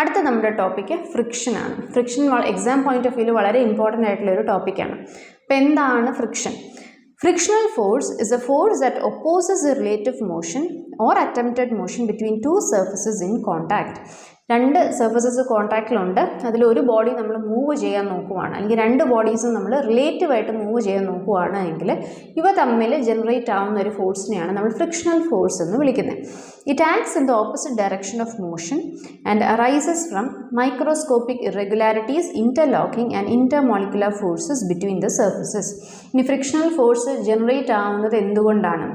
അടുത്ത നമ്മുടെ ടോപ്പിക്ക് ഫ്രിക്ഷനാണ്. Friction exam point of view വളരെ ഇമ്പോർട്ടൻ്റ് ആയിട്ടുള്ള ഒരു ടോപ്പിക്കാണ്. അപ്പോൾ എന്താണ് friction? Frictional force is a force that opposes a relative motion or attempted motion between two surfaces in contact. രണ്ട് സർഫസസ് കോൺടാക്റ്റിലുണ്ട്, അതിലൊരു ബോഡി നമ്മൾ മൂവ് ചെയ്യാൻ നോക്കുവാണ്, അല്ലെങ്കിൽ രണ്ട് ബോഡീസും നമ്മൾ റിലേറ്റീവായിട്ട് മൂവ് ചെയ്യാൻ നോക്കുവാണ് എങ്കിൽ ഇവ തമ്മിൽ ജനറേറ്റ് ആവുന്ന ഒരു ഫോഴ്സിനെയാണ് നമ്മൾ ഫ്രിക്ഷണൽ ഫോഴ്സ് എന്ന് വിളിക്കുന്നത്. It acts in the opposite direction of motion and arises from microscopic irregularities, interlocking and intermolecular forces between the surfaces. ഇനി ഫ്രിക്ഷണൽ ഫോഴ്സ് ജനറേറ്റ് ആവുന്നത് എന്തുകൊണ്ടാണ്?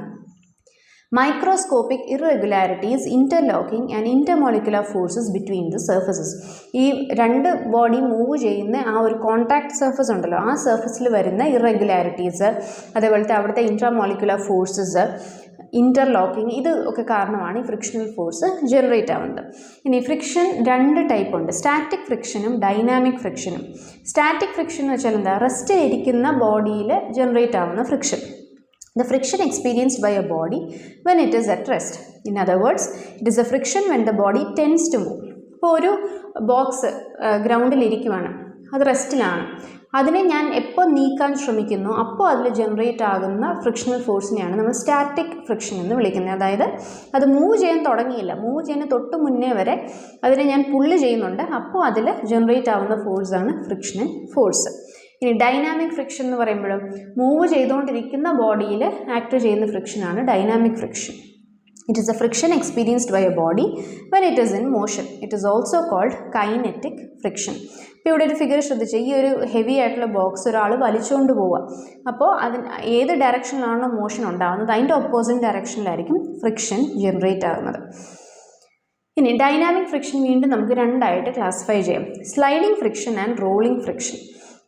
Microscopic irregularities, interlocking and intermolecular forces between the surfaces. ഈ രണ്ട് body move ചെയ്യുന്ന ആ ഒരു contact surface ഉണ്ടല്ലോ, ആ സർഫസിൽ വരുന്ന ഇറഗുലാരിറ്റീസ്, അതേപോലത്തെ അവിടുത്തെ ഇന്റർമോളിക്കുലർ ഫോഴ്സസ്, ഇന്റർലോക്കിംഗ്, ഇത് ഒക്കെ കാരണമാണ് ഈ ഫ്രിക്ഷണൽ ഫോഴ്സ് ജനറേറ്റ് ആവുന്നത്. ഇനി ഫ്രിക്ഷൻ രണ്ട് ടൈപ്പ് ഉണ്ട്, സ്റ്റാറ്റിക് ഫ്രിക്ഷനും ഡൈനാമിക് ഫ്രിക്ഷനും. സ്റ്റാറ്റിക് ഫ്രിക്ഷൻ എന്ന് വെച്ചാൽ എന്താ? റെസ്റ്റിലിരിക്കുന്ന ബോഡിയിൽ ജനറേറ്റ് ആവുന്ന friction. The friction experienced by a body when it is at rest. In other words, it is a friction when the body tends to move. ഇപ്പോൾ ഒരു box ഗ്രൗണ്ടിൽ ഇരിക്കുവാണ്, അത് റെസ്റ്റിലാണ്, അതിനെ ഞാൻ എപ്പോൾ നീക്കാൻ ശ്രമിക്കുന്നു അപ്പോൾ അതിൽ ജനറേറ്റ് ആകുന്ന ഫ്രിക്ഷണൽ ഫോഴ്സിനെയാണ് നമ്മൾ സ്റ്റാറ്റിക് ഫ്രിക്ഷൻ എന്ന് വിളിക്കുന്നത്. അതായത് അത് മൂവ് ചെയ്യാൻ തുടങ്ങിയില്ല, മൂവ് ചെയ്യുന്ന തൊട്ട് മുന്നേ വരെ അതിനെ ഞാൻ പുള്ള് ചെയ്യുന്നുണ്ട്, അപ്പോൾ അതിൽ ജനറേറ്റ് ആവുന്ന ഫോഴ്സാണ് ഫ്രിക്ഷണൽ ഫോഴ്സ്. ഇനി ഡൈനാമിക് ഫ്രിക്ഷൻ എന്ന് പറയുമ്പോഴും മൂവ് ചെയ്തുകൊണ്ടിരിക്കുന്ന ബോഡിയിൽ ആക്ട് ചെയ്യുന്ന ഫ്രിക്ഷനാണ് dynamic friction. It is a friction experienced by a body when it is in motion. It is also called kinetic friction. ഇപ്പോൾ ഇവിടെ ഒരു ഫിഗർ ശ്രദ്ധിച്ച്, ഈ ഒരു ഹെവി ആയിട്ടുള്ള ബോക്സ് ഒരാൾ വലിച്ചുകൊണ്ട് പോവുക, അപ്പോൾ ഏത് ഡയറക്ഷനിലാണോ മോഷൻ ഉണ്ടാകുന്നത് അതിൻ്റെ ഓപ്പോസിറ്റ് ഡയറക്ഷനിലായിരിക്കും ഫ്രിക്ഷൻ ജനറേറ്റ് ആകുന്നത്. ഇനി ഡൈനാമിക് ഫ്രിക്ഷൻ വീണ്ടും നമുക്ക് രണ്ടായിട്ട് ക്ലാസിഫൈ ചെയ്യാം, sliding friction and rolling friction.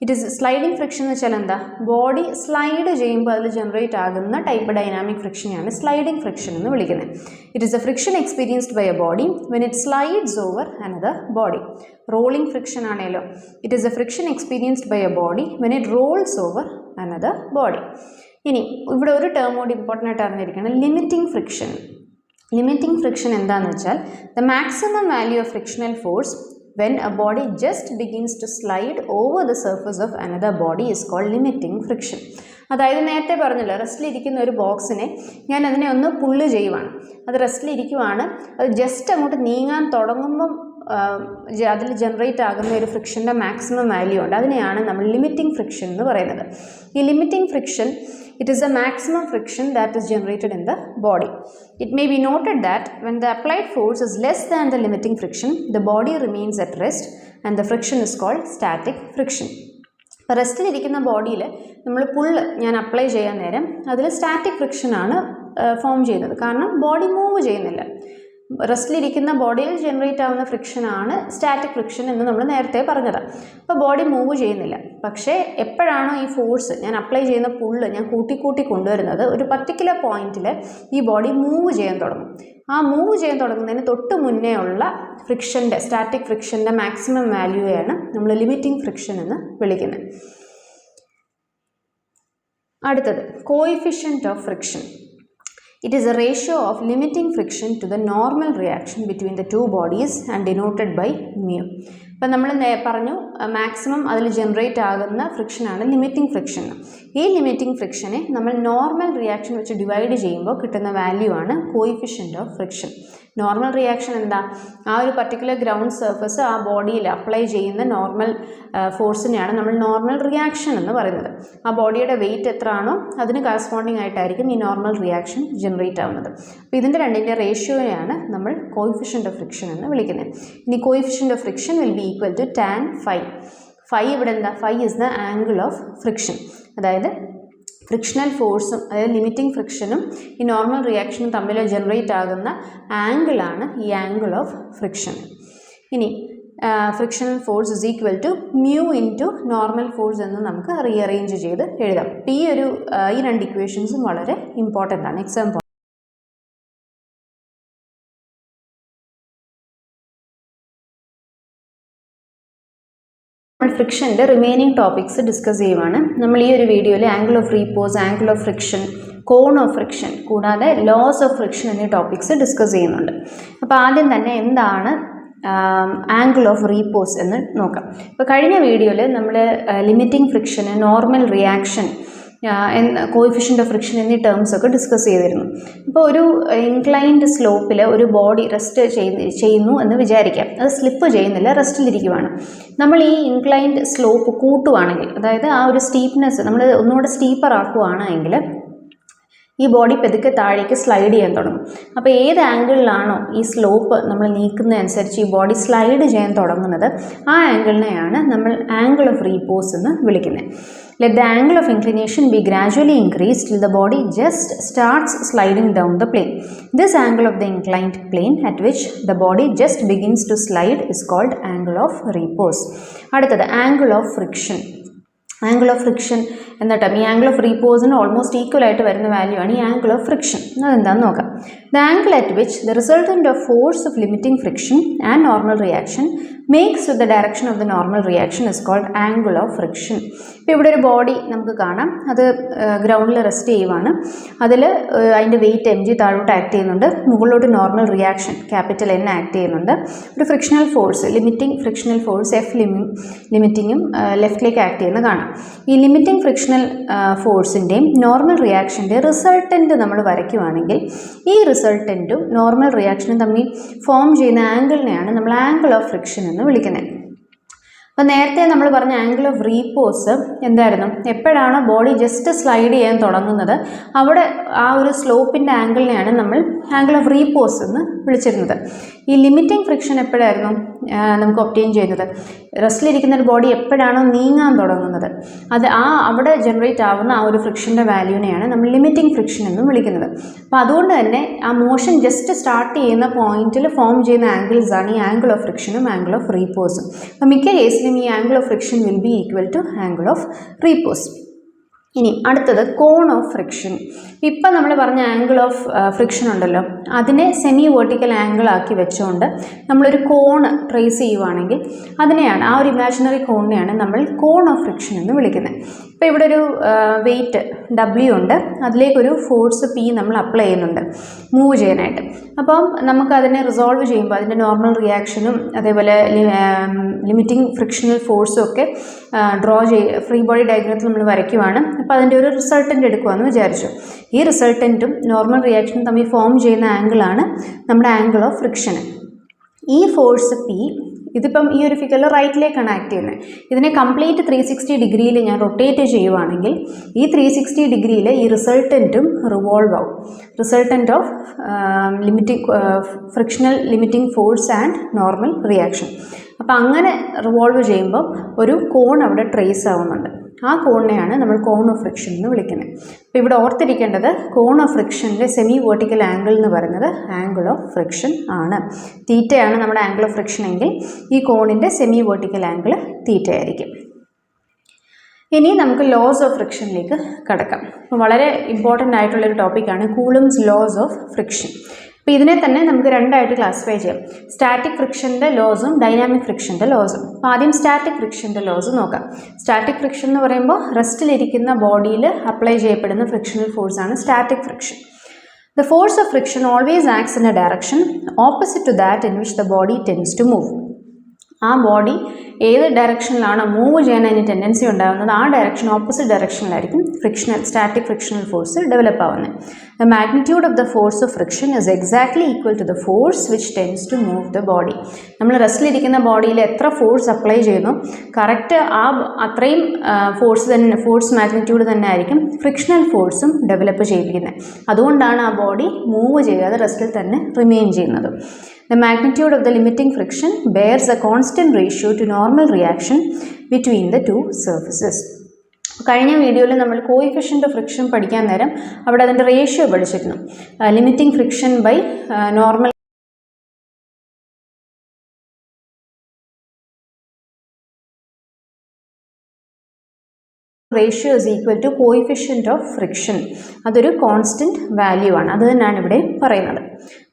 It is sliding friction എന്ന് വെച്ചാൽ എന്താ? ബോഡി സ്ലൈഡ് ചെയ്യുമ്പോൾ അതിൽ ജനറേറ്റ് ആകുന്ന ടൈപ്പ് ഡൈനാമിക് ഫ്രിക്ഷനെയാണ് സ്ലൈഡിംഗ് ഫ്രിക്ഷൻ എന്ന് വിളിക്കുന്നത്. It is a friction experienced by a body when it slides over another body. Rolling friction ആണേലോ, it is a friction experienced by a body when it rolls over another body. ഇനി ഇവിടെ ഒരു term കൂടി important ആയിട്ട് അറിഞ്ഞിരിക്കണം, limiting friction. Limiting friction എന്താണെന്ന് വെച്ചാൽ the maximum value of frictional force when a body just begins to slide over the surface of another body is called limiting friction. അതായത് നേരത്തെ പറഞ്ഞല്ലോ, റെസ്റ്റിലിരിക്കുന്ന ഒരു ബോക്സിനെ ഞാൻ അതിനെ ഒന്ന് പുള്ള് ചെയ്യുവാണ്, അത് റെസ്റ്റിലിരിക്കുവാണ്, അത് ജസ്റ്റ് അങ്ങോട്ട് നീങ്ങാൻ തുടങ്ങുമ്പം അതിൽ ജനറേറ്റ് ആകുന്ന ഒരു ഫ്രിക്ഷൻ്റെ മാക്സിമം വാല്യൂ ഉണ്ട്, അതിനെയാണ് നമ്മൾ ലിമിറ്റിംഗ് ഫ്രിക്ഷൻ എന്ന് പറയുന്നത്. ഈ limiting friction, it is the maximum friction that is generated in the body. It may be noted that when the applied force is less than the limiting friction, the body remains at rest and the friction is called static friction. അപ്പോൾ റെസ്റ്റിലിരിക്കുന്ന ബോഡിയിൽ നമ്മൾ പുള്ള് ഞാൻ apply ചെയ്യാൻ നേരം അതിൽ static ഫ്രിക്ഷനാണ് form ചെയ്യുന്നത്, കാരണം body move ചെയ്യുന്നില്ല. റെസ്റ്റിലിരിക്കുന്ന ബോഡിയിൽ ജനറേറ്റ് ആവുന്ന ഫ്രിക്ഷനാണ് സ്റ്റാറ്റിക് ഫ്രിക്ഷൻ എന്ന് നമ്മൾ നേരത്തെ പറഞ്ഞതാണ്. അപ്പോൾ ബോഡി മൂവ് ചെയ്യുന്നില്ല, പക്ഷേ എപ്പോഴാണോ ഈ ഫോഴ്സ് ഞാൻ അപ്ലൈ ചെയ്യുന്ന പുള്ള് ഞാൻ കൂട്ടി കൊണ്ടുവരുന്നത്, ഒരു പർട്ടിക്കുലർ പോയിന്റിൽ ഈ ബോഡി മൂവ് ചെയ്യാൻ തുടങ്ങും. ആ മൂവ് ചെയ്യാൻ തുടങ്ങുന്നതിന് തൊട്ട് മുന്നേ ഉള്ള ഫ്രിക്ഷൻ്റെ, സ്റ്റാറ്റിക് ഫ്രിക്ഷൻ്റെ മാക്സിമം വാല്യൂയാണ് നമ്മൾ ലിമിറ്റിംഗ് ഫ്രിക്ഷൻ എന്ന് വിളിക്കുന്നത്. അടുത്തത് coefficient of friction. It is a ratio of limiting friction to the normal reaction between the two bodies and denoted by mu. അപ്പോൾ നമ്മൾ പറഞ്ഞു മാക്സിമം അതിൽ ജനറേറ്റ് ആകുന്ന ഫ്രിക്ഷനാണ് ലിമിറ്റിംഗ് ഫ്രിക്ഷൻ. ഈ ലിമിറ്റിംഗ് ഫ്രിക്ഷനെ നമ്മൾ നോർമൽ റിയാക്ഷൻ വെച്ച് ഡിവൈഡ് ചെയ്യുമ്പോൾ കിട്ടുന്ന വാല്യൂ ആണ് coefficient of friction. Normal reaction എന്താ? ആ ഒരു പർട്ടിക്കുലർ ഗ്രൗണ്ട് സർഫസ് ആ ബോഡിയിൽ അപ്ലൈ ചെയ്യുന്ന നോർമൽ ഫോഴ്സിനെയാണ് നമ്മൾ നോർമൽ റിയാക്ഷൻ എന്ന് പറയുന്നത്. ആ ബോഡിയുടെ വെയിറ്റ് എത്ര ആണോ അതിന് കറസ്പോണ്ടിങ് ആയിട്ടായിരിക്കും ഈ നോർമൽ റിയാക്ഷൻ ജനറേറ്റ് ആവുന്നത്. അപ്പോൾ ഇതിൻ്റെ രണ്ടിൻ്റെ റേഷ്യോയാണ് നമ്മൾ കോഎഫിഷ്യന്റ് ഓഫ് ഫ്രിക്ഷൻ എന്ന് വിളിക്കുന്നത്. ഇനി coefficient of friction will be equal to tan phi. Phi ഇവിടെ എന്താ? Phi is the angle of friction. അതായത് ഫ്രിക്ഷണൽ ഫോഴ്സും അതായത് ലിമിറ്റിംഗ് ഫ്രിക്ഷനും ഈ നോർമൽ റിയാക്ഷനും തമ്മിൽ ജനറേറ്റ് ആകുന്ന ആംഗിളാണ് ഈ ആംഗിൾ ഓഫ് ഫ്രിക്ഷൻ. ഇനി frictional force is equal to mu into normal force എന്ന് നമുക്ക് റീഅറേഞ്ച് ചെയ്ത് എഴുതാം. ഈ രണ്ട് ഇക്വേഷൻസും വളരെ ഇമ്പോർട്ടൻ്റ് ആണ് എക്സാം. ഫ്രിക്ഷൻ്റെ റിമൈനിങ് ടോപ്പിക്സ് ഡിസ്കസ് ചെയ്യുവാണ്. നമ്മൾ ഈ ഒരു വീഡിയോയിൽ angle of repose, angle of friction, cone of friction കൂടാതെ ലോസ് ഓഫ് ഫ്രിക്ഷൻ എന്നീ ടോപ്പിക്സ് ഡിസ്കസ് ചെയ്യുന്നുണ്ട്. അപ്പോൾ ആദ്യം തന്നെ എന്താണ് ആംഗിൾ ഓഫ് റീപോസ് എന്ന് നോക്കാം. ഇപ്പോൾ കഴിഞ്ഞ വീഡിയോയിൽ നമ്മൾ ലിമിറ്റിംഗ് ഫ്രിക്ഷന്, normal reaction, coefficient of friction എന്നീ ടേംസ് ഒക്കെ ഡിസ്കസ് ചെയ്തിരുന്നു. ഇപ്പോൾ ഒരു ഇൻക്ലൈൻഡ് സ്ലോപ്പിൽ ഒരു ബോഡി റെസ്റ്റ് ചെയ്യുന്നു എന്ന് വിചാരിക്കാം. അത് സ്ലിപ്പ് ചെയ്യുന്നില്ല, റെസ്റ്റിലിരിക്കുവാണ്. നമ്മൾ ഈ ഇൻക്ലൈൻഡ് സ്ലോപ്പ് കൂട്ടുവാണെങ്കിൽ, അതായത് ആ ഒരു സ്റ്റീപ്നെസ് നമ്മൾ ഒന്നുകൂടെ സ്റ്റീപ്പർ ആക്കുകയാണെങ്കിൽ ഈ ബോഡി പെതുക്കെ താഴേക്ക് സ്ലൈഡ് ചെയ്യാൻ തുടങ്ങും. അപ്പോൾ ഏത് ആംഗിളിലാണോ ഈ സ്ലോപ്പ് നമ്മൾ നീക്കുന്നതനുസരിച്ച് ഈ ബോഡി സ്ലൈഡ് ചെയ്യാൻ തുടങ്ങുന്നത്, ആ ആംഗിളിനെയാണ് നമ്മൾ ആംഗിൾ ഓഫ് റീപോസ് എന്ന് വിളിക്കുന്നത്. Let the angle of inclination be gradually increased till the body just starts sliding down the plane. This angle of the inclined plane at which the body just begins to slide is called angle of repose. അടുത്തത് angle of friction. Angle of friction എന്ന term, ഈ angle of റീപോസിന് almost equal ആയിട്ട് വരുന്ന value ആണ് ഈ angle of friction. അതെന്താണെന്ന് നോക്കാം. The angle at which the resultant of force of limiting friction and normal reaction makes with the direction of the normal reaction is called angle of friction. ഇപ്പോൾ ഇവിടെ ഒരു body നമുക്ക് കാണാം, അത് ഗ്രൗണ്ടിൽ rest ചെയ്യുവാണ്. അതിൽ അതിൻ്റെ വെയിറ്റ് mg താഴോട്ട് ആക്ട് ചെയ്യുന്നുണ്ട്, മുകളിലോട്ട് normal reaction capital N act ചെയ്യുന്നുണ്ട്. ഒരു frictional force, limiting frictional force F ലിമിറ്റിങ്ങും ലെഫ്റ്റിലേക്ക് ആക്ട് ചെയ്യുന്നത് കാണാം. ഈ ലിമിറ്റിംഗ് ഫ്രിക്ഷണൽ ഫോഴ്സിൻ്റെയും നോർമൽ റിയാക്ഷൻ്റെ റിസൾട്ടൻറ്റ് നമ്മൾ വരയ്ക്കുവാണെങ്കിൽ ഈ റിസൾട്ടൻറ്റും നോർമൽ റിയാക്ഷനും തമ്മിൽ ഫോം ചെയ്യുന്ന ആംഗിളിനെയാണ് നമ്മൾ ആംഗിൾ ഓഫ് ഫ്രിക്ഷൻ എന്ന് വിളിക്കുന്നത്. അപ്പോൾ നേരത്തെ നമ്മൾ പറഞ്ഞ ആംഗിൾ ഓഫ് റീപോസ് എന്തായിരുന്നു? എപ്പോഴാണോ ബോഡി ജസ്റ്റ് സ്ലൈഡ് ചെയ്യാൻ തുടങ്ങുന്നത് അവിടെ ആ ഒരു സ്ലോപ്പിൻ്റെ ആംഗിളിനെയാണ് നമ്മൾ ആംഗിൾ ഓഫ് റീപോസ് എന്ന് വിളിച്ചിരുന്നത്. ഈ ലിമിറ്റിംഗ് ഫ്രിക്ഷൻ എപ്പോഴായിരുന്നു നമുക്ക് ഒബ്റ്റെയിൻ ചെയ്യുന്നത്? റെസ്റ്റിലിരിക്കുന്ന ഒരു ബോഡി എപ്പോഴാണോ നീങ്ങാൻ തുടങ്ങുന്നത് അത് അവിടെ ജനറേറ്റ് ആവുന്ന ആ ഒരു ഫ്രിക്ഷൻ്റെ വാല്യൂവിനെയാണ് നമ്മൾ ലിമിറ്റിംഗ് ഫ്രിക്ഷൻ എന്ന് വിളിക്കുന്നത്. അപ്പോൾ അതുകൊണ്ട് തന്നെ ആ മോഷൻ ജസ്റ്റ് സ്റ്റാർട്ട് ചെയ്യുന്ന പോയിന്റിൽ ഫോം ചെയ്യുന്ന ആംഗിൾസാണ് ഈ ആംഗിൾ ഓഫ് ഫ്രിക്ഷനും ആംഗിൾ ഓഫ് റീപോസും. അപ്പോൾ മിക്ക കേസിലും ഈ angle of friction will be equal to angle of repose. ഇനി അടുത്തത് കോൺ ഓഫ് ഫ്രിക്ഷൻ. ഇപ്പം നമ്മൾ പറഞ്ഞ ആംഗിൾ ഓഫ് ഫ്രിക്ഷൻ ഉണ്ടല്ലോ, അതിനെ സെമി വെർട്ടിക്കൽ ആംഗിൾ ആക്കി വെച്ചുകൊണ്ട് നമ്മളൊരു കോൺ ട്രേസ് ചെയ്യുവാണെങ്കിൽ അതിനെയാണ്, ആ ഒരു ഇമാജിനറി കോണിനെയാണ് നമ്മൾ കോൺ ഓഫ് ഫ്രിക്ഷൻ എന്ന് വിളിക്കുന്നത്. ഇപ്പോൾ ഇവിടെ ഒരു വെയിറ്റ് W ഉണ്ട്, അതിലേക്കൊരു ഫോഴ്സ് P നമ്മൾ അപ്ലൈ ചെയ്യുന്നുണ്ട് മൂവ് ചെയ്യാനായിട്ട്. അപ്പം നമുക്കതിനെ റിസോൾവ് ചെയ്യുമ്പോൾ അതിൻ്റെ നോർമൽ റിയാക്ഷനും അതേപോലെ ലിമിറ്റിംഗ് ഫ്രിക്ഷണൽ ഫോഴ്സും ഒക്കെ ഫ്രീ ബോഡി ഡയഗ്രത്തിൽ നമ്മൾ വരയ്ക്കുവാണ്. അപ്പോൾ അതിൻ്റെ ഒരു റിസൾട്ടൻ്റ് എടുക്കുകയെന്ന് വിചാരിച്ചു. ഈ റിസൾട്ടൻറ്റും നോർമൽ റിയാക്ഷനും തമ്മിൽ ഫോം ചെയ്യുന്ന ആംഗിളാണ് നമ്മുടെ ആംഗിൾ ഓഫ് ഫ്രിക്ഷൻ. ഈ ഫോഴ്സ് P ഇതിപ്പം ഈ ഒരു ഫിഗറിൽ റൈറ്റിലേക്കാണ് ആക്ട് ചെയ്യുന്നത്. ഇതിനെ കംപ്ലീറ്റ് 360 ഡിഗ്രിയിൽ ഞാൻ റൊട്ടേറ്റ് ചെയ്യുവാണെങ്കിൽ ഈ 360 ഡിഗ്രിയിൽ ഈ റിസൾട്ടൻറ്റും റിവോൾവ് ആവും. Resultant of frictional limiting force and normal reaction. അപ്പോൾ അങ്ങനെ റിവോൾവ് ചെയ്യുമ്പം ഒരു കോൺ അവിടെ ട്രേസ് ആവുന്നുണ്ട്. ആ കോണിനെയാണ് നമ്മൾ കോൺ ഓഫ് ഫ്രിക്ഷൻ എന്ന് വിളിക്കുന്നത്. അപ്പോൾ ഇവിടെ ഓർത്തിരിക്കേണ്ടത് കോൺ ഓഫ് ഫ്രിക്ഷനിലെ സെമി വെർട്ടിക്കൽ ആംഗിൾ എന്ന് പറയുന്നത് ആംഗിൾ ഓഫ് ഫ്രിക്ഷൻ ആണ്. തീറ്റയാണ് നമ്മുടെ ആംഗിൾ ഓഫ് ഫ്രിക്ഷൻ എങ്കിൽ ഈ കോണിൻ്റെ സെമി വെർട്ടിക്കൽ ആംഗിൾ തീറ്റ ആയിരിക്കും. ഇനി നമുക്ക് ലോസ് ഓഫ് ഫ്രിക്ഷനിലേക്ക് കടക്കാം. അപ്പോൾ വളരെ ഇമ്പോർട്ടൻ്റ് ആയിട്ടുള്ളൊരു ടോപ്പിക്കാണ് കൂളംസ് ലോസ് ഓഫ് ഫ്രിക്ഷൻ. അപ്പോൾ ഇതിനെ തന്നെ നമുക്ക് രണ്ടായിട്ട് ക്ലാസിഫൈ ചെയ്യാം. സ്റ്റാറ്റിക് ഫ്രിക്ഷൻ്റെ ലോസും ഡൈനാമിക് ഫ്രിക്ഷൻ്റെ ലോസും. അപ്പോൾ ആദ്യം സ്റ്റാറ്റിക് ഫ്രിക്ഷൻ്റെ ലോസ് നോക്കാം. സ്റ്റാറ്റിക് ഫ്രിക്ഷൻ എന്ന് പറയുമ്പോൾ റെസ്റ്റിലിരിക്കുന്ന ബോഡിയിൽ അപ്ലൈ ചെയ്യപ്പെടുന്ന ഫ്രിക്ഷണൽ ഫോഴ്സാണ് static friction. The force of friction always acts in a direction opposite to that in which the body tends to move. ആ ബോഡി ഏത് ഡയറക്ഷനിലാണോ മൂവ് ചെയ്യാൻ അതിന് ടെൻഡൻസി ഉണ്ടാകുന്നത് ആ ഡയറക്ഷൻ ഓപ്പോസിറ്റ് ഡയറക്ഷനിലായിരിക്കും സ്റ്റാറ്റിക് ഫ്രിക്ഷണൽ ഫോഴ്സ് ഡെവലപ്പ് ആവുന്നത്. The magnitude of the force of friction is exactly equal to the force which tends to move the body. നമ്മൾ റെസ്റ്റിലിരിക്കുന്ന ബോഡിയിൽ എത്ര ഫോഴ്സ് അപ്ലൈ ചെയ്യുന്നു കറക്റ്റ് അത്രയും ഫോഴ്സ് മാഗ്നിറ്റ്യൂഡ് തന്നെ ആയിരിക്കും ഫ്രിക്ഷണൽ ഫോഴ്സും ഡെവലപ്പ് ചെയ്യിപ്പിക്കുന്നത്. അതുകൊണ്ടാണ് ആ ബോഡി മൂവ് ചെയ്യാതെ റെസ്റ്റിൽ തന്നെ റിമെയിൻ ചെയ്യുന്നത്. The magnitude of the limiting friction bears a constant ratio to normal reaction between the two surfaces. കഴിഞ്ഞ വീഡിയോയിൽ നമ്മൾ കോയിഫിഷ്യൻ്റ് ഓഫ് ഫ്രിക്ഷൻ പഠിക്കാൻ നേരം അവിടെ അതിൻ്റെ റേഷ്യോ പഠിച്ചിരുന്നു. Limiting friction by normal ratio is equal to coefficient of friction. അതൊരു constant value ആണ്. അത് തന്നെയാണ് ഇവിടെ പറയുന്നത്.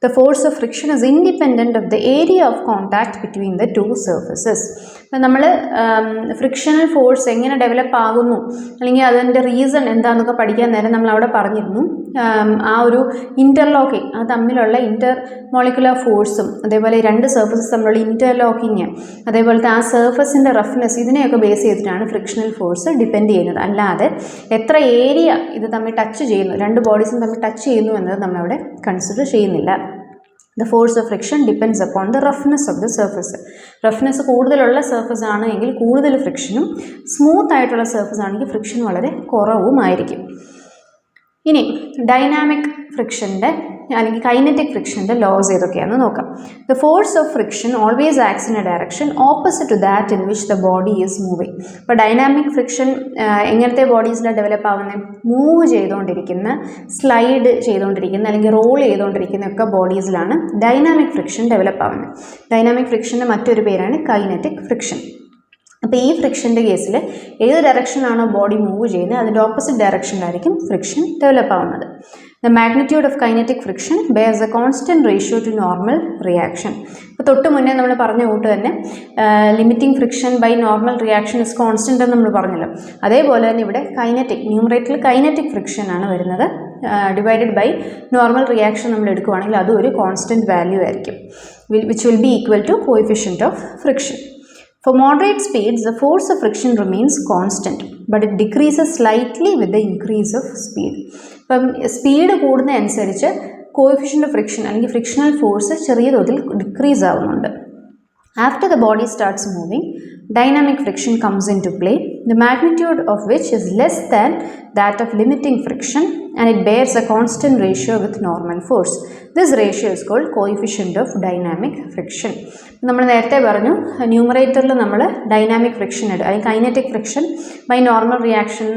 The force of friction is independent of the area of contact between the two surfaces. ഇപ്പം നമ്മൾ ഫ്രിക്ഷണൽ ഫോഴ്സ് എങ്ങനെ ഡെവലപ്പ് ആകുന്നു അല്ലെങ്കിൽ അതിൻ്റെ റീസൺ എന്താണെന്നൊക്കെ പഠിക്കാൻ നേരം നമ്മൾ അവിടെ പറഞ്ഞിരുന്നു ആ ഒരു ഇൻ്റർലോക്കിങ് അത് തമ്മിലുള്ള ഇൻ്റർ മോളിക്കുലർ ഫോഴ്സും അതേപോലെ രണ്ട് സർഫസസ് തമ്മിലുള്ള ഇൻ്റർലോക്കിങ് അതേപോലത്തെ ആ സർഫസിൻ്റെ റഫ്നെസ് ഇതിനെയൊക്കെ ബേസ് ചെയ്തിട്ടാണ് ഫ്രിക്ഷണൽ ഫോഴ്സ് ഡിപ്പെൻഡ് ചെയ്യുന്നത്. അല്ലാതെ എത്ര ഏരിയ ഇത് തമ്മിൽ ടച്ച് ചെയ്യുന്നു, രണ്ട് ബോഡീസും തമ്മിൽ ടച്ച് ചെയ്യുന്നു എന്നത് നമ്മളവിടെ കൺസിഡർ ചെയ്യുന്നില്ല. The force of friction depends upon the roughness of the surface. Roughness കൂടുതലുള്ള സർഫസ് ആണ് എങ്കിൽ കൂടുതൽ ഫ്രിക്ഷനും, സ്മൂത്ത് ആയിട്ടുള്ള സർഫസ് ആണെങ്കിൽ ഫ്രിക്ഷൻ വളരെ കുറവുമായിരിക്കും. ഇനി ഡൈനാമിക് ഫ്രിക്ഷൻ്റെ അല്ലെങ്കിൽ കൈനറ്റിക് ഫ്രിക്ഷൻ്റെ ലോസ് ഏതൊക്കെയാണെന്ന് നോക്കാം. The force of friction always acts in a direction opposite to that in which the body is moving. ഇപ്പോൾ ഡൈനാമിക് ഫ്രിക്ഷൻ എങ്ങനത്തെ ബോഡീസിലാണ് ഡെവലപ്പ് ആവുന്നത്? മൂവ് ചെയ്തുകൊണ്ടിരിക്കുന്ന, സ്ലൈഡ് ചെയ്തുകൊണ്ടിരിക്കുന്ന അല്ലെങ്കിൽ റോൾ ചെയ്തുകൊണ്ടിരിക്കുന്ന ഒക്കെ ബോഡീസിലാണ് ഡൈനാമിക് ഫ്രിക്ഷൻ ഡെവലപ്പ് ആവുന്നത്. ഡൈനാമിക് ഫ്രിക്ഷൻ്റെ മറ്റൊരു പേരാണ് കൈനറ്റിക് ഫ്രിക്ഷൻ. അപ്പോൾ ഈ ഫ്രിക്ഷൻ്റെ കേസിൽ ഏത് ഡയറക്ഷനാണോ ബോഡി മൂവ് ചെയ്യുന്നത് അതിൻ്റെ ഓപ്പോസിറ്റ് ഡയറക്ഷനിലായിരിക്കും ഫ്രിക്ഷൻ ഡെവലപ്പ് ആവുന്നത്. The magnitude of kinetic friction bears a constant ratio to normal reaction. ഇപ്പോൾ തൊട്ട് മുന്നേ നമ്മൾ പറഞ്ഞ കൂട്ട് തന്നെ limiting friction by normal reaction is constant എന്ന് നമ്മൾ പറഞ്ഞല്ലോ. അതേപോലെ തന്നെ ഇവിടെ കൈനറ്റിക് ന്യൂമറേറ്ററിൽ കൈനറ്റിക് ഫ്രിക്ഷൻ ആണ് വരുന്നത്. ഡിവൈഡഡ് ബൈ നോർമൽ റിയാക്ഷൻ നമ്മൾ എടുക്കുകയാണെങ്കിൽ അതും ഒരു കോൺസ്റ്റൻറ്റ് വാല്യൂ ആയിരിക്കും, which will be equal to coefficient of friction. For moderate speeds, the force of friction remains constant, but it decreases slightly with the increase of speed. ഇപ്പം speed കൂടുന്നതനുസരിച്ച് coefficient of friction അല്ലെങ്കിൽ frictional force ചെറിയ തോതിൽ decrease ആവുന്നുണ്ട്. After the body starts moving, dynamic friction comes into play, the magnitude of which is less than that of limiting friction and it bears a constant ratio with normal force. This ratio is called coefficient of dynamic friction. നമ്മൾ നേരത്തെ പറഞ്ഞു ന്യൂമറേറ്ററിൽ നമ്മൾ dynamic friction അല്ലെങ്കിൽ kinetic friction by normal reaction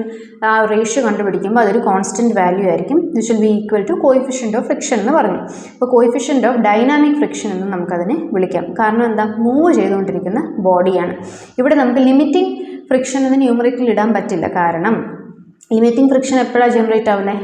ആ ratio കണ്ടുപിടിക്കുമ്പോൾ അതൊരു constant value ആയിരിക്കും. This will be equal to coefficient of friction എന്ന് പറഞ്ഞു. അപ്പോൾ കോഎഫിഷ്യൻ്റ് ഓഫ് ഡൈനാമിക് ഫ്രിക്ഷൻ എന്ന് നമുക്കതിനെ വിളിക്കാം. കാരണം എന്താ? മൂവ് ചെയ്തുകൊണ്ടിരിക്കുന്ന ബോഡിയാണ്. ഇവിടെ നമുക്ക് ലിമിറ്റിംഗ് ഫ്രിക്ഷൻ എന്ന് ന്യൂമറേറ്ററിൽ ഇടാൻ പറ്റില്ല. കാരണം ലിമിറ്റിംഗ് ഫ്രിക്ഷൻ എപ്പോഴാണ് ജനറേറ്റ് ആവുന്നത്?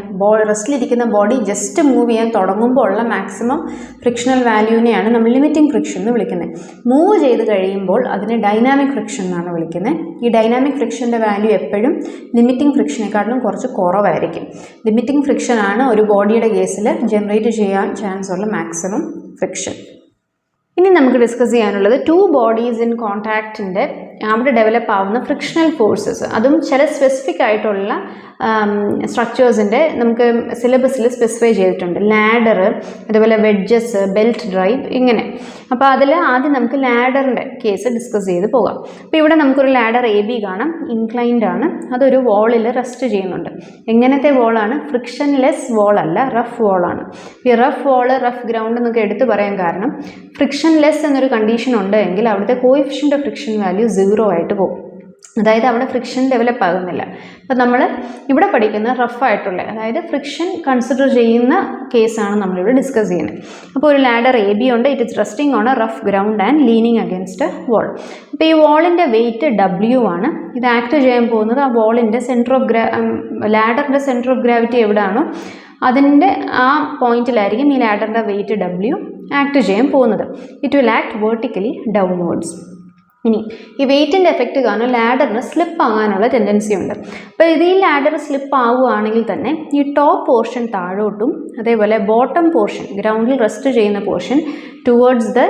റെസ്റ്റിലിരിക്കുന്ന ബോഡി ജസ്റ്റ് മൂവ് ചെയ്യാൻ തുടങ്ങുമ്പോൾ ഉള്ള മാക്സിമം ഫ്രിക്ഷണൽ വാല്യൂവിനെയാണ് നമ്മൾ ലിമിറ്റിംഗ് ഫ്രിക്ഷൻ എന്ന് വിളിക്കുന്നത്. മൂവ് ചെയ്ത് കഴിയുമ്പോൾ അതിനെ ഡൈനാമിക് ഫ്രിക്ഷൻ എന്നാണ് വിളിക്കുന്നത്. ഈ ഡൈനാമിക് ഫ്രിക്ഷൻ്റെ വാല്യൂ എപ്പോഴും ലിമിറ്റിംഗ് ഫ്രിക്ഷനേക്കാളും കുറച്ച് കുറവായിരിക്കും. ലിമിറ്റിംഗ് ഫ്രിക്ഷനാണ് ഒരു ബോഡിയുടെ കേസിൽ ജനറേറ്റ് ചെയ്യാൻ ചാൻസ് ഉള്ള മാക്സിമം ഫ്രിക്ഷൻ. ഇനി നമുക്ക് ഡിസ്കസ് ചെയ്യാനുള്ളത് ടു ബോഡീസ് ഇൻ കോൺടാക്റ്റിൻ്റെ അവിടെ ഡെവലപ്പ് ആവുന്ന ഫ്രിക്ഷണൽ ഫോഴ്സസ്, അതും ചില സ്പെസിഫിക് ആയിട്ടുള്ള സ്ട്രക്ചേഴ്സിൻ്റെ നമുക്ക് സിലബസിൽ സ്പെസിഫൈ ചെയ്തിട്ടുണ്ട്. ലാഡർ, അതുപോലെ വെഡ്ജസ്, ബെൽറ്റ് ഡ്രൈവ്, ഇങ്ങനെ. അപ്പോൾ അതിൽ ആദ്യം നമുക്ക് ലാഡറിൻ്റെ കേസ് ഡിസ്കസ് ചെയ്ത് പോകാം. അപ്പോൾ ഇവിടെ നമുക്കൊരു ലാഡർ AB കാണാം, ഇൻക്ലൈൻഡ് ആണ്, അതൊരു വോളിൽ റെസ്റ്റ് ചെയ്യുന്നുണ്ട്. എങ്ങനത്തെ വോളാണ്? Frictionless വോളല്ല, rough വോളാണ്. ഈ റഫ് വോള്, റഫ് ഗ്രൗണ്ട് എന്നൊക്കെ എടുത്ത് പറയാൻ കാരണം ഫ്രിക്ഷൻലെസ് എന്നൊരു കണ്ടീഷൻ ഉണ്ട് എങ്കിൽ അവിടുത്തെ കോഎഫിഷ്യൻ്റ് ഓഫ് ഫ്രിക്ഷൻ വാല്യൂ 0 ആയിട്ട് പോകും. അതായത് അവിടെ ഫ്രിക്ഷൻ ഡെവലപ്പ് ആകുന്നില്ല. അപ്പോൾ നമ്മൾ ഇവിടെ പഠിക്കുന്ന റഫായിട്ടുള്ള, അതായത് ഫ്രിക്ഷൻ കൺസിഡർ ചെയ്യുന്ന കേസാണ് നമ്മളിവിടെ ഡിസ്കസ് ചെയ്യുന്നത്. അപ്പോൾ ഒരു ലാഡർ AB ഉണ്ട്, it is resting on a rough ground and leaning against a wall. അപ്പോൾ ഈ വോളിൻ്റെ വെയിറ്റ് W ആണ്. ഇത് ആക്ട് ചെയ്യാൻ പോകുന്നത് ആ വോളിൻ്റെ സെൻറ്റർ ഓഫ് ലാഡറിൻ്റെ സെൻറ്റർ ഓഫ് ഗ്രാവിറ്റി എവിടെയാണോ അതിൻ്റെ ആ പോയിന്റിലായിരിക്കും ഈ ലാഡറിൻ്റെ വെയിറ്റ് W ആക്ട് ചെയ്യാൻ പോകുന്നത്. It will act vertically downwards. ഇനി ഈ വെയിറ്റിൻ്റെ എഫക്റ്റ് കാരണം ലാഡറിന് സ്ലിപ്പ് ആകാനുള്ള ടെൻഡൻസി ഉണ്ട്. അപ്പോൾ ഇത് ഈ ലാഡർ സ്ലിപ്പ് ആവുകയാണെങ്കിൽ തന്നെ ഈ ടോപ്പ് പോർഷൻ താഴോട്ടും അതേപോലെ ബോട്ടം പോർഷൻ ഗ്രൗണ്ടിൽ റെസ്റ്റ് ചെയ്യുന്ന പോർഷൻ ടുവേർഡ്സ് ദ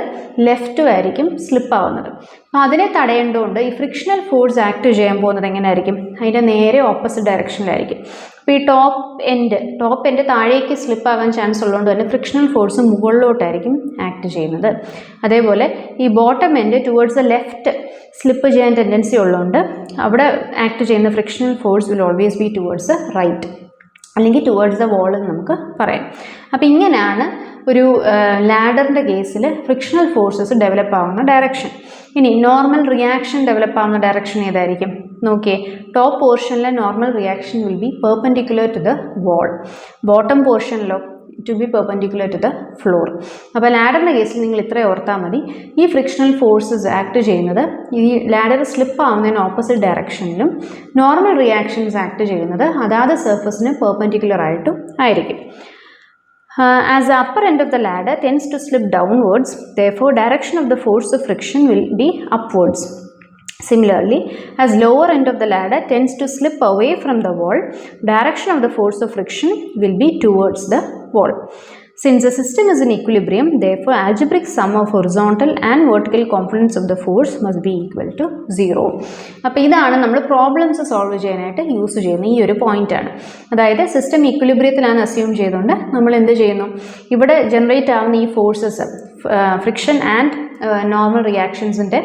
ലെഫ്റ്റും ആയിരിക്കും സ്ലിപ്പ് ആവുന്നത്. അപ്പോൾ അതിനെ തടയേണ്ടതുകൊണ്ട് ഈ ഫ്രിക്ഷണൽ ഫോഴ്സ് ആക്ട് ചെയ്യാൻ പോകുന്നത് എങ്ങനെയായിരിക്കും? അതിൻ്റെ നേരെ ഓപ്പോസിറ്റ് ഡയറക്ഷനിലായിരിക്കും. അപ്പോൾ ഈ ടോപ്പ് എൻഡ് താഴേക്ക് സ്ലിപ്പ് ആകാൻ ചാൻസ് ഉള്ളതുകൊണ്ട് തന്നെ ഫ്രിക്ഷണൽ ഫോഴ്സ് മുകളിലോട്ടായിരിക്കും ആക്ട് ചെയ്യുന്നത്. അതേപോലെ ഈ bottom end towards the left slip ചെയ്യാൻ ടെൻഡൻസി ഉള്ളതുകൊണ്ട് അവിടെ ആക്ട് ചെയ്യുന്ന frictional force will always be towards right അല്ലെങ്കിൽ ടുവേർഡ്സ് ദ വോൾ എന്ന് നമുക്ക് പറയാം. അപ്പോൾ ഇങ്ങനെയാണ് ഒരു ലാഡറിൻ്റെ കേസിൽ ഫ്രിക്ഷണൽ ഫോഴ്സസ് ഡെവലപ്പ് ആവുന്ന ഡയറക്ഷൻ. ഇനി നോർമൽ റിയാക്ഷൻ ഡെവലപ്പ് ആവുന്ന ഡയറക്ഷൻ ഏതായിരിക്കും? നോക്കിയേ, ടോപ്പ് പോർഷനിലെ normal reaction will be perpendicular to the wall, bottom പോർഷനിലോ to be perpendicular to the floor. അപ്പോൾ ലാഡറിൻ്റെ കേസിൽ നിങ്ങൾ ഇത്രയും ഓർത്താൽ മതി. ഈ ഫ്രിക്ഷണൽ ഫോഴ്സസ് ആക്ട് ചെയ്യുന്നത് ഈ ലാഡർ സ്ലിപ്പ് ആവുന്നതിന് ഓപ്പോസിറ്റ് ഡയറക്ഷനിലും നോർമൽ റിയാക്ഷൻസ് ആക്ട് ചെയ്യുന്നത് അതാത് സർഫസിന് പെർപെൻഡിക്കുലർ ആയിട്ടും ആയിരിക്കും. As the upper end of the ladder tends to slip downwards, therefore direction of the force of friction will be upwards. Similarly, as lower end of the ladder tends to slip away from the wall, direction of the force of friction will be towards the wall. Since the system is in equilibrium, therefore algebraic sum of horizontal and vertical components of the force must be equal to 0. അപ്പോൾ ഇതാണ് നമ്മൾ problems solve ചെയ്യാനായിട്ട് use ചെയ്യുന്ന ഈ ഒരു point ആണ്. അതായത് system ഇക്വിലിബ്രിയത്തിലാണ് assume ചെയ്തുകൊണ്ട് നമ്മൾ എന്ത് ചെയ്യുന്നു, ഇവിടെ ജനറേറ്റ് ആവുന്ന ഈ ഫോഴ്സസ് ഫ്രിക്ഷൻ ആൻഡ് നോർമൽ റിയാക്ഷൻസിൻ്റെ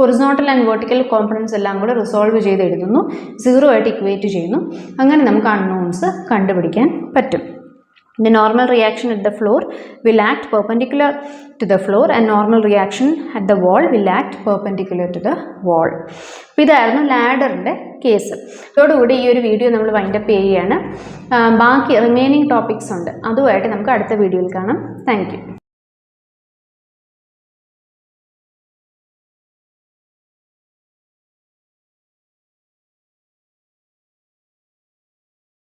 ഹൊറിസോണ്ടൽ ആൻഡ് വെർട്ടിക്കൽ കോമ്പണൻസ് എല്ലാം കൂടെ റിസോൾവ് ചെയ്ത് എഴുതുന്നു, 0 ആയിട്ട് ഇക്വേറ്റ് ചെയ്യുന്നു. അങ്ങനെ നമുക്ക് അൺനോൺസ് കണ്ടുപിടിക്കാൻ പറ്റും. The normal reaction at the floor will act perpendicular to the floor and normal reaction at the wall will act perpendicular to the wall. അപ്പോൾ ഇതായിരുന്നു ലാഡറിൻ്റെ കേസ്. ഇതോടുകൂടി ഈ ഒരു വീഡിയോ നമ്മൾ വൈൻഡപ്പ് ചെയ്യുകയാണ്. ബാക്കി റിമൈനിങ് ടോപ്പിക്സ് ഉണ്ട്, അതുമായിട്ട് നമുക്ക് അടുത്ത വീഡിയോയിൽ കാണാം. Thank you.